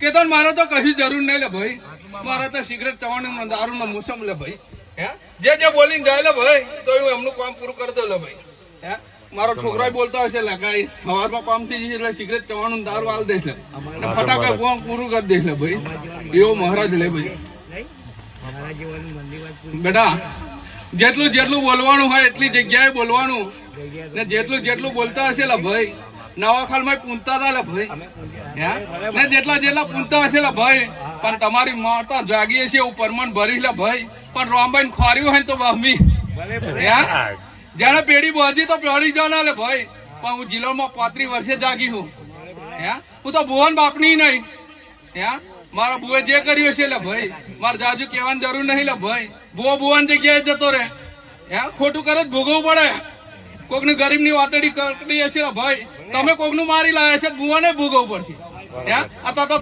કે તો મારે તો કશી જરૂર નહીં લે ભાઈ, મારે તો સિગરેટ ચવાનું દારૂ નો મોસમ લે ભાઈ. હે જે બોલીને જાય લે ભાઈ, તો હું એમનું કામ પૂરું કરી દઉં લે ભાઈ. હે મારો છોકરો બોલતો હશે લગાઈ સવારમાં કામ થઈ જશે એટલે સિગરેટ ચવાનું દારૂ હાલ દેશે અને ફટાકા કામ પૂરું કરી દેશે ભાઈ. એવો મહારાજ લે ભાઈ. બેટા જેટલું જેટલું બોલવાનું હોય એટલી જગ્યાએ બોલવાનું ને જેટલું બોલતા હશે લે ભાઈ, નવાખાલમાં પૂંજતા હતા લે ભાઈ. ને જેટલા પૂંજતા હશે લે ભાઈ, પણ તમારી માતા જાગી હશે એવું પરમણ ભરી લે ભાઈ. પણ રામભાઈ ખોર્યું હોય તો વાહમી જેને પેઢી બોધી તો પેઢી જાના લે ભાઈ. પણ હું જિલ્લામાં 35 વર્ષે જાગી હું. હું તો ભુવન બાપની નહીં. મારા બુએ જે કર્યું છે લે ભાઈ, મારે જાજુ કહેવાની જરૂર નહીં લે ભાઈ. ભુવન જગ્યાએ જતો રે. ખોટું કરે જ ભોગવવું પડે. કોક ની ગરીબ ની વાતડી કરતી હશે ભાઈ, તમે કોક નું મારી લાવે છે ભુવાને ભોગવવું પડશે. આ તો